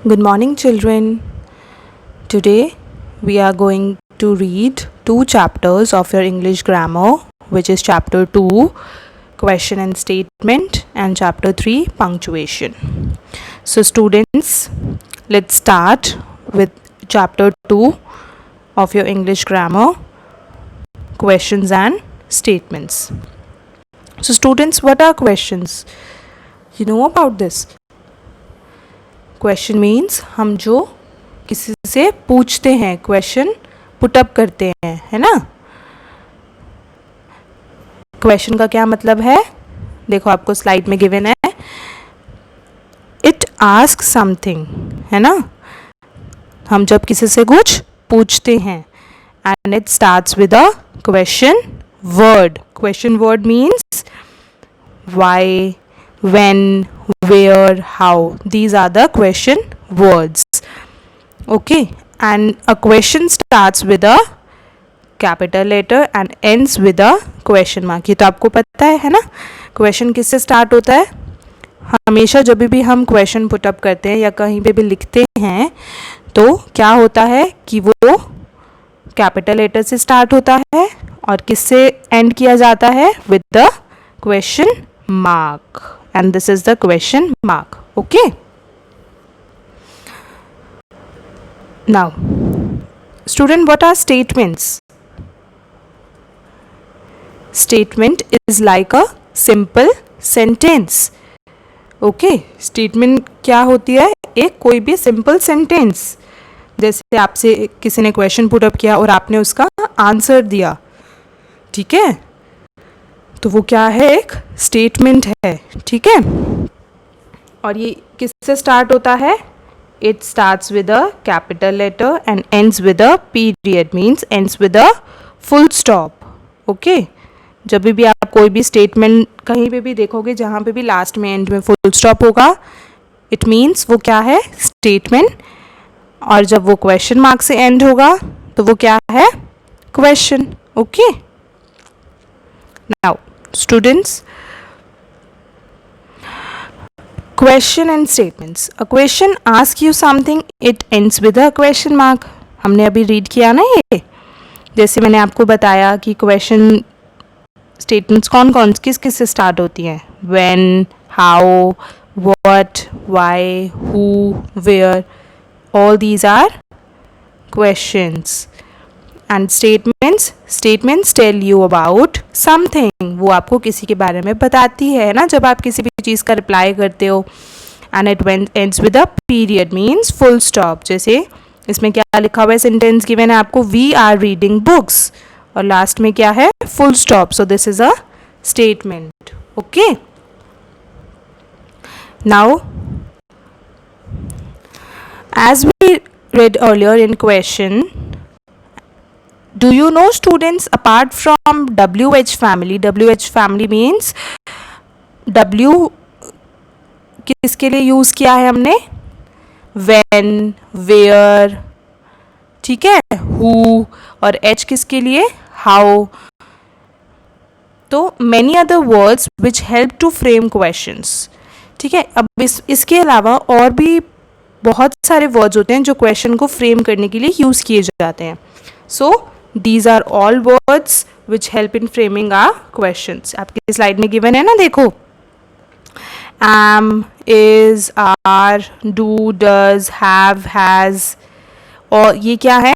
Good morning, children. Today we are going to read two chapters of your English grammar, which is chapter 2, question and statement, and chapter 3, punctuation. So, students, let's start with chapter 2 of your English grammar, questions and statements. So, students, what are questions? You know about this? Question means हम जो किसी से पूछते हैं, question put up करते हैं, है ना. क्वेश्चन का क्या मतलब है, देखो आपको स्लाइड में गिवन है. इट आस्क समथिंग, है ना. हम जब किसी से कुछ पूछते हैं and it starts with a question word. Question word means why, when, where, how. These are the question words. Okay, and a question starts with a capital letter and ends with a question mark. ये तो आपको पता है ना. Question किससे start होता है? हमेशा जब भी हम क्वेश्चन पुटअप करते हैं या कहीं पे भी लिखते हैं तो क्या होता है कि वो कैपिटल लेटर से स्टार्ट होता है और किससे एंड किया जाता है? With the question mark, and this is the question mark. Okay, now student, what are statements? Statement is like a simple sentence. Okay, statement क्या होती है? एक कोई भी सिंपल सेंटेंस. जैसे आपसे किसी ने क्वेश्चन पुट अप किया और आपने उसका आंसर दिया, ठीक है, तो वो क्या है? एक स्टेटमेंट है, ठीक है. और ये किससे स्टार्ट होता है? It starts with a capital letter and ends with a period, means ends with a full stop. Okay, जब भी आप कोई भी स्टेटमेंट कहीं पे भी देखोगे जहाँ पे भी लास्ट में एंड में फुल स्टॉप होगा, इट मीन्स वो क्या है? स्टेटमेंट. और जब वो क्वेश्चन मार्क से एंड होगा तो वो क्या है? Question. Okay, now students, question and statements. A question asks you something, it ends with a question mark. हमने अभी रीड किया ना ये. जैसे मैंने आपको बताया कि क्वेश्चन स्टेटमेंट्स कौन कौन किस किस से स्टार्ट होती हैं. when, how, what, why, who, where, all these are questions. And statements tell you about something. वो आपको किसी के बारे में बताती है ना, जब आप किसी भी चीज़ का रिप्लाई करते हो. And it ends with a period, means full stop. जैसे इसमें क्या लिखा हुआ है? सेंटेंस गिवन है आपको, वी आर रीडिंग बुक्स, और लास्ट में क्या है? Full stop. So this is a statement. Okay, now as we read earlier in question, do you know students, apart from WH family, WH family means W किसके लिए use किया है हमने? when, where, ठीक है, who, और H किसके लिए? how. तो many other words which help to frame questions. ठीक है, अब इसके अलावा और भी बहुत सारे वर्ड्स होते हैं जो क्वेश्चन को फ्रेम करने के लिए यूज़ किए जाते हैं. सो these are all words which help in framing our questions. आपकी स्लाइड में गिवन है ना, देखो. am, is, are, do, does, have, has, और ये क्या है?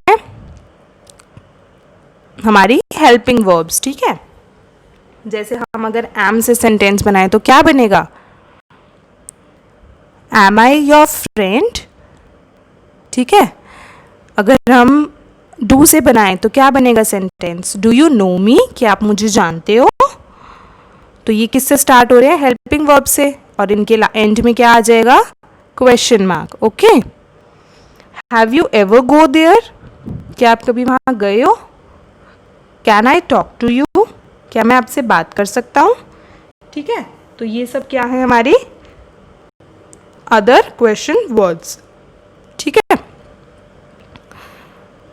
हमारी हेल्पिंग वर्ब्स. ठीक है, जैसे हम अगर am से सेंटेंस बनाए तो क्या बनेगा? am I your friend? ठीक है. अगर हम डू से बनाएं तो क्या बनेगा सेंटेंस? डू यू नो मी? क्या आप मुझे जानते हो? तो ये किससे स्टार्ट हो रहे हैं? हेल्पिंग वर्ब से, और इनके एंड में क्या आ जाएगा? Question mark. Okay, have you ever go there? क्या आप कभी वहाँ गए हो? Can I talk to you? क्या मैं आपसे बात कर सकता हूँ? ठीक है, तो ये सब क्या है? हमारी अदर क्वेश्चन वर्ड्स. ठीक है,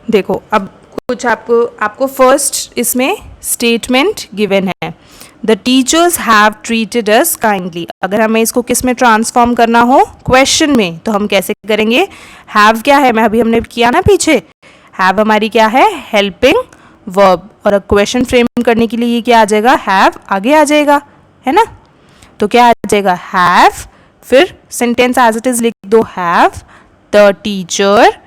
देखो अब कुछ आपको फर्स्ट इसमें स्टेटमेंट गिवन है. The teachers have treated us kindly. अगर हमें इसको किस में ट्रांसफॉर्म करना हो, क्वेश्चन में, तो हम कैसे करेंगे? हैव क्या है, मैं अभी हमने किया ना पीछे, हैव हमारी क्या है? Helping verb. और क्वेश्चन फ्रेम करने के लिए ये क्या आ जाएगा? हैव आगे आ जाएगा, है ना? तो क्या आ जाएगा? हैव, फिर सेंटेंस एज इट इज लिख दो, have the teacher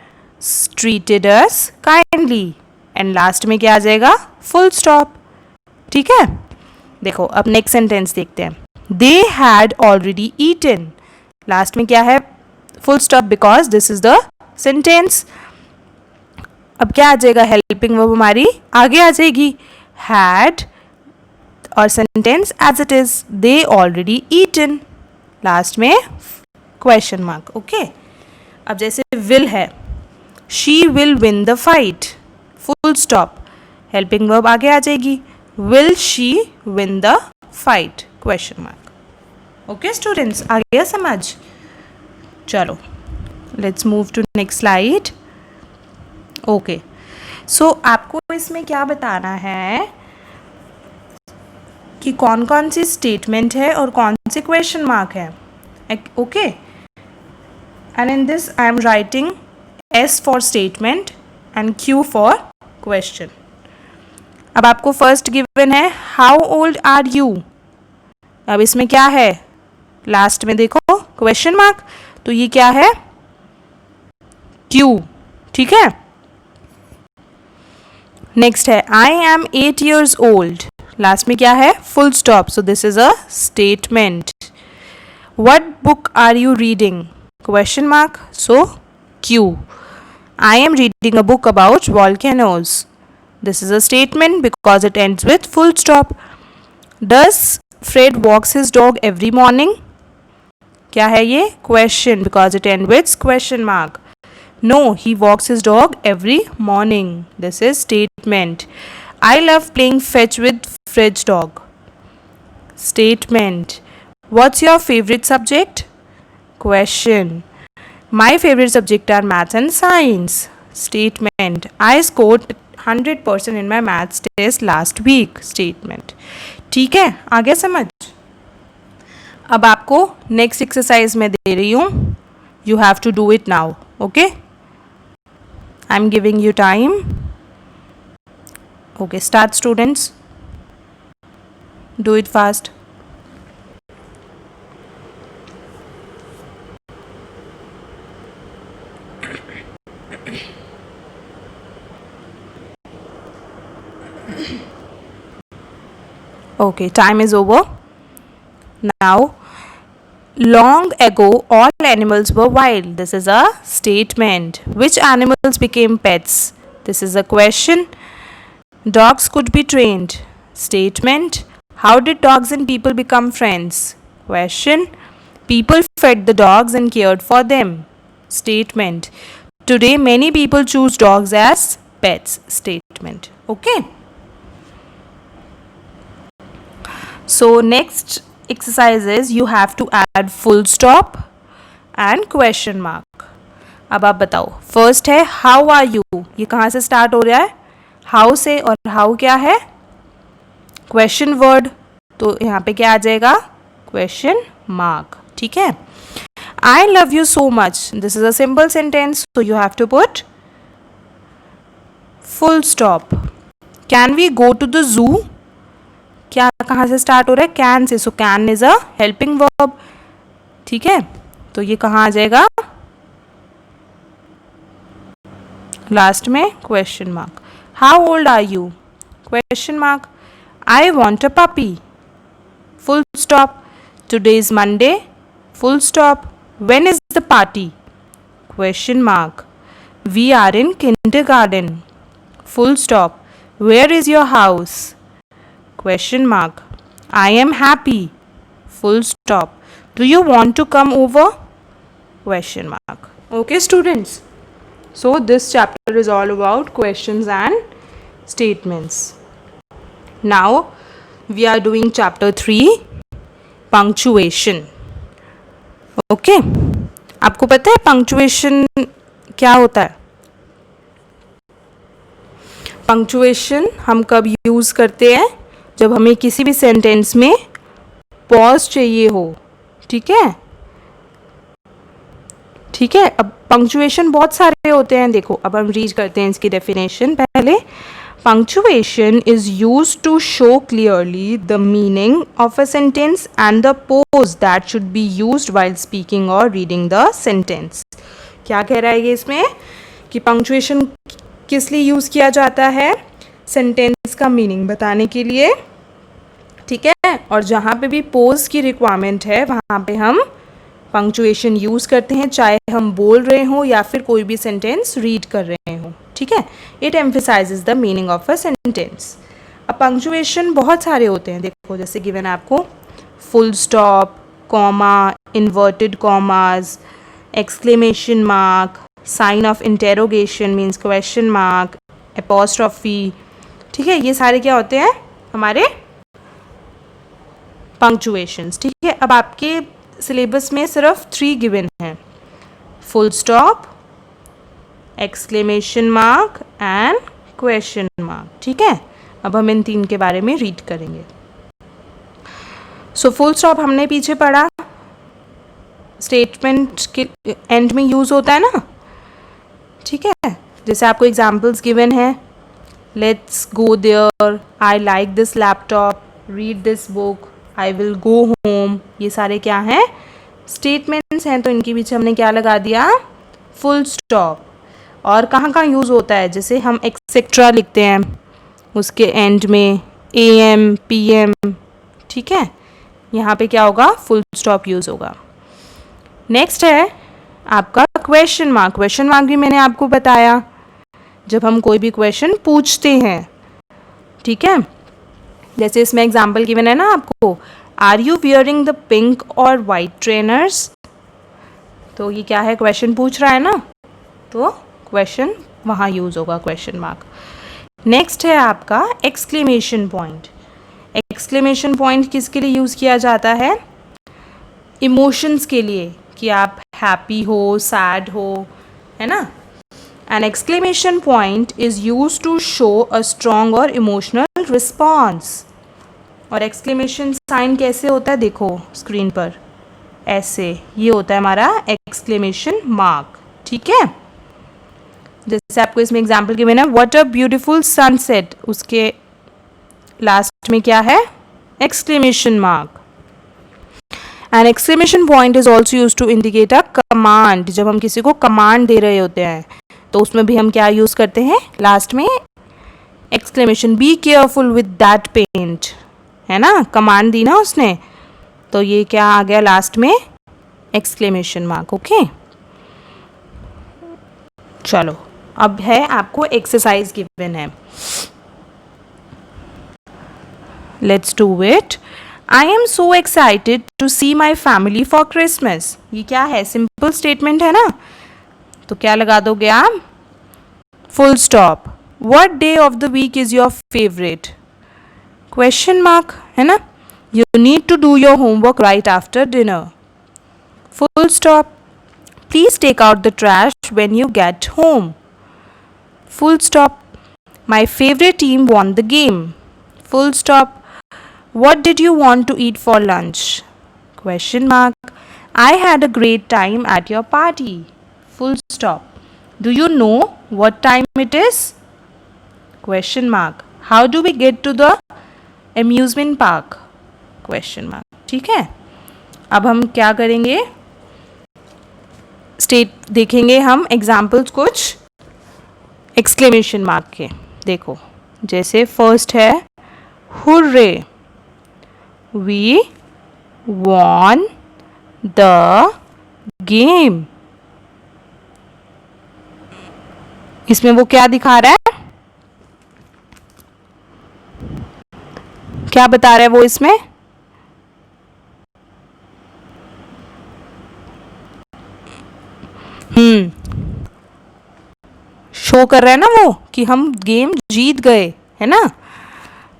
treated us kindly, and last में क्या आ जाएगा? Full stop. ठीक है, देखो अब नेक्स्ट सेंटेंस देखते हैं। They had already eaten, last में क्या है? Full stop, because this is the sentence. अब क्या आ जाएगा? हेल्पिंग वर्ब हमारी आगे आ जाएगी, हैड और sentence as it is, they already eaten, last में क्वेश्चन मार्क। ओके, अब जैसे विल है, she will win the fight, full stop, helping verb आगे आ जाएगी, will she win the fight, question mark. Okay students, आ गया समझ? चलो let's move to next slide. Okay, so आपको इसमें क्या बताना है कि कौन कौन सी स्टेटमेंट है और कौन से क्वेश्चन मार्क है। Okay, and in this I am writing S for statement and Q for question. अब आपको फर्स्ट गिवन है हाउ ओल्ड आर यू। अब इसमें क्या है? लास्ट में देखो क्वेश्चन मार्क, तो ये क्या है? Q। ठीक है, नेक्स्ट है I am 8 years old, last में क्या है? Full stop, so this is a statement. What book are you reading? Question mark, so Q। I am reading a book about volcanoes. This is a statement because it ends with full stop. Does Fred walks his dog every morning? क्या है ये? Question because it ends with question mark. No, he walks his dog every morning. This is statement. I love playing fetch with Fred's dog. Statement. What's your favorite subject? Question. My favorite subject are math and science. Statement. I scored 100% in my maths test last week. Statement. ठीक है, आ गया समझ? अब आपको next exercise में दे रही हूँ, you have to do it now. Okay, I am giving you time. Okay, start students, do it fast. Okay, time is over. Now, long ago, all animals were wild. This is a statement. Which animals became pets? This is a question. Dogs could be trained. Statement. How did dogs and people become friends? Question. People fed the dogs and cared for them. Statement. Today, many people choose dogs as pets. Statement. Okay. So next exercise is you have to add full stop and question mark. अब आप बताओ, first है how are you, ये कहाँ से start हो रहा है? हाउ से, और हाउ क्या है? क्वेश्चन वर्ड, तो यहाँ पे क्या आ जाएगा? Question mark. ठीक है, I love you so much, this is a simple sentence, so you have to put full stop. Can we go to the zoo, क्या कहाँ से स्टार्ट हो रहा है? Can say, so can is a helping verb. ठीक है, तो ये कहाँ आ जाएगा? लास्ट में question mark. How old are you? Question mark. I want a puppy, full stop. Today is Monday, full stop. When is the party? Question mark. We are in kindergarten, full stop. Where is your house? Question mark. I am happy, full stop. Do you want to come over? Question mark. Okay students, so this chapter is all about questions and statements. Now we are doing chapter 3, punctuation. Okay, आपको पता है punctuation क्या होता है? Punctuation हम कब use करते हैं? जब हमें किसी भी सेंटेंस में पॉज चाहिए हो, ठीक है। ठीक है, अब पंक्चुएशन बहुत सारे होते हैं। देखो अब हम रीड करते हैं इसकी डेफिनेशन। पहले, punctuation is used to show clearly the meaning of a sentence and the pause that should be used while speaking or reading the sentence. क्या कह रहा है ये इसमें कि पंक्चुएशन किस लिए यूज़ किया जाता है? सेंटेंस का मीनिंग बताने के लिए, ठीक है। और जहाँ पे भी पोज की रिक्वायरमेंट है वहाँ पे हम पंक्चुएशन यूज़ करते हैं, चाहे हम बोल रहे हों या फिर कोई भी सेंटेंस रीड कर रहे हों, ठीक है। It emphasizes the meaning of a sentence. अब पंक्चुएशन बहुत सारे होते हैं, देखो जैसे गिवन है आपको full stop, comma, inverted commas, exclamation mark, sign of interrogation means question mark, apostrophe, ठीक है। ये सारे क्या होते हैं? हमारे पंक्चुएशंस, ठीक है। अब आपके सिलेबस में सिर्फ 3 गिवन हैं, full stop, exclamation mark and question mark, ठीक है। अब हम इन 3 के बारे में रीड करेंगे। सो फुल स्टॉप हमने पीछे पढ़ा, स्टेटमेंट के एंड में यूज़ होता है ना, ठीक है। जैसे आपको एग्जाम्पल्स गिवन है, let's go there, I like this laptop, read this book, I will go home, ये सारे क्या हैं? स्टेटमेंट्स हैं। तो इनके पीछे हमने क्या लगा दिया? Full stop. और कहाँ कहाँ यूज़ होता है? जैसे हम एक्सेट्रा लिखते हैं उसके एंड में, AM, PM, ठीक है। यहाँ पे क्या होगा? फुल स्टॉप यूज़ होगा। नेक्स्ट है आपका क्वेश्चन मार्क। क्वेश्चन मार्क भी मैंने आपको बताया जब हम कोई भी क्वेश्चन पूछते हैं, ठीक है। जैसे इसमें एग्जाम्पल गिवन है ना आपको, are you wearing the pink और वाइट ट्रेनर्स, तो ये क्या है? क्वेश्चन पूछ रहा है ना, तो क्वेश्चन वहाँ यूज़ होगा, क्वेश्चन मार्क। नेक्स्ट है आपका एक्सक्लेमेशन पॉइंट। एक्सक्लेमेशन पॉइंट किसके लिए यूज़ किया जाता है? इमोशंस के लिए, कि आप हैप्पी हो, सैड हो, है ना। An exclamation point is use to show a strong और इमोशनल रिस्पॉन्स। और एक्सक्लेमेशन साइन कैसे होता है? देखो स्क्रीन पर, ऐसे, ये होता है हमारा एक्सक्लेमेशन मार्क, ठीक है। जैसे आपको इसमें एग्जाम्पल गिवन है, व्हाट अ ब्यूटीफुल सनसेट, उसके लास्ट में क्या है? Exclamation mark. An exclamation point is also use to indicate a command. जब हम किसी को कमांड दे रहे होते हैं तो उसमें भी हम क्या यूज़ करते हैं? लास्ट में exclamation, be careful with that paint, है ना, कमांड दी ना उसने, तो ये क्या आ गया लास्ट में? Exclamation mark, okay. चलो अब है आपको एक्सरसाइज गिवन है, let's do it. I am so excited to see my family for Christmas. ये क्या है? सिंपल स्टेटमेंट है ना, तो क्या लगा दोगे आप? Full stop. What day of the week is your favourite? Question mark, है ना। You need to do your homework right after dinner. Full stop. Please take out the trash when you get home. Full stop. My favourite team won the game. Full stop. What did you want to eat for lunch? Question mark. I had a great time at your party. Full stop. Do you know what time it is? Question mark. How do we get to the amusement park? Question mark. ठीक है, अब हम क्या करेंगे? देखेंगे हम examples कुछ exclamation mark के। देखो जैसे फर्स्ट है hurray, we won the game। इसमें वो क्या दिखा रहा है? क्या बता रहा है वो इसमें? शो कर रहा है ना वो कि हम गेम जीत गए, है ना।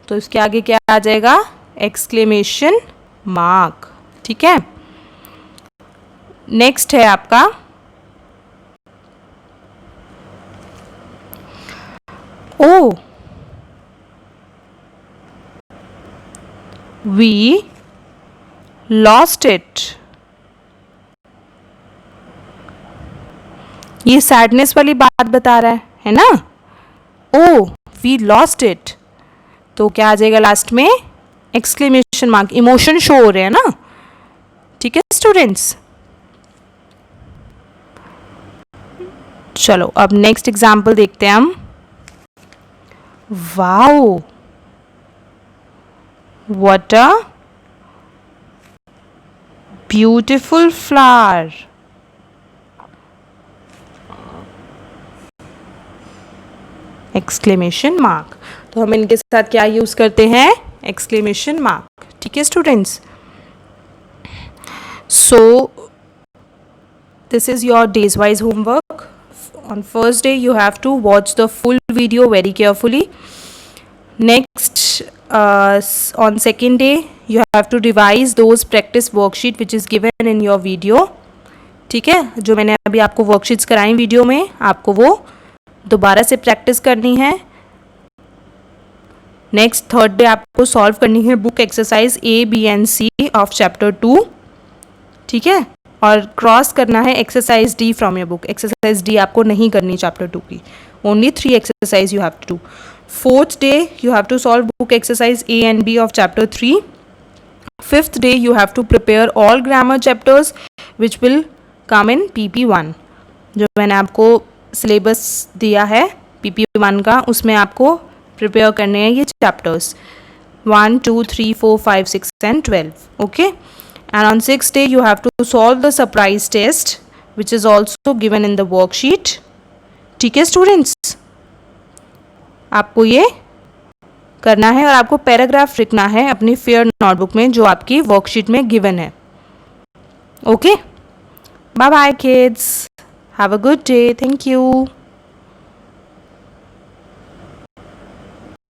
तो इसके आगे क्या आ जाएगा? एक्सक्लेमेशन मार्क, ठीक है। नेक्स्ट है आपका ओ, we lost it. ये सैडनेस वाली बात बता रहा है ना. ओ वी लॉस्ट इट, तो क्या आ जाएगा लास्ट में? Exclamation mark. इमोशन शो हो रहे हैं ना. ठीक है स्टूडेंट्स. चलो अब नेक्स्ट एग्जाम्पल देखते हैं हम. Wow, what a beautiful flower. Exclamation mark. तो हम इनके साथ क्या यूज करते हैं? Exclamation mark. ठीक है students. So this is your days wise homework. On first day you have to watch the full video very carefully. Next on second day you have to revise those practice worksheet which is given in your video. ठीक है, जो मैंने अभी आपको worksheets कराई video में, आपको वो दोबारा से प्रैक्टिस करनी है. नेक्स्ट थर्ड डे आपको सॉल्व करनी है book exercise A, B and C of chapter 2. ठीक है, और क्रॉस करना है exercise D from your book. Exercise D आपको नहीं करनी चैप्टर 2 की. Only 3 exercise you have to do. Fourth day you have to solve book exercise A and B of chapter 3. Fifth day you have to prepare all grammar chapters which will come in PP1. जो मैंने आपको syllabus दिया है PP1 का, उसमें आपको prepare करने हैं ये chapters 1, 2, 3, 4, 5, 6 and 12. Okay. And on sixth day you have to solve the surprise test which is also given in the worksheet. ठीक है स्टूडेंट्स, आपको ये करना है और आपको पैराग्राफ लिखना है अपनी फेयर नोटबुक में जो आपकी वर्कशीट में गिवन है. Okay, bye bye kids, have a good day, thank you.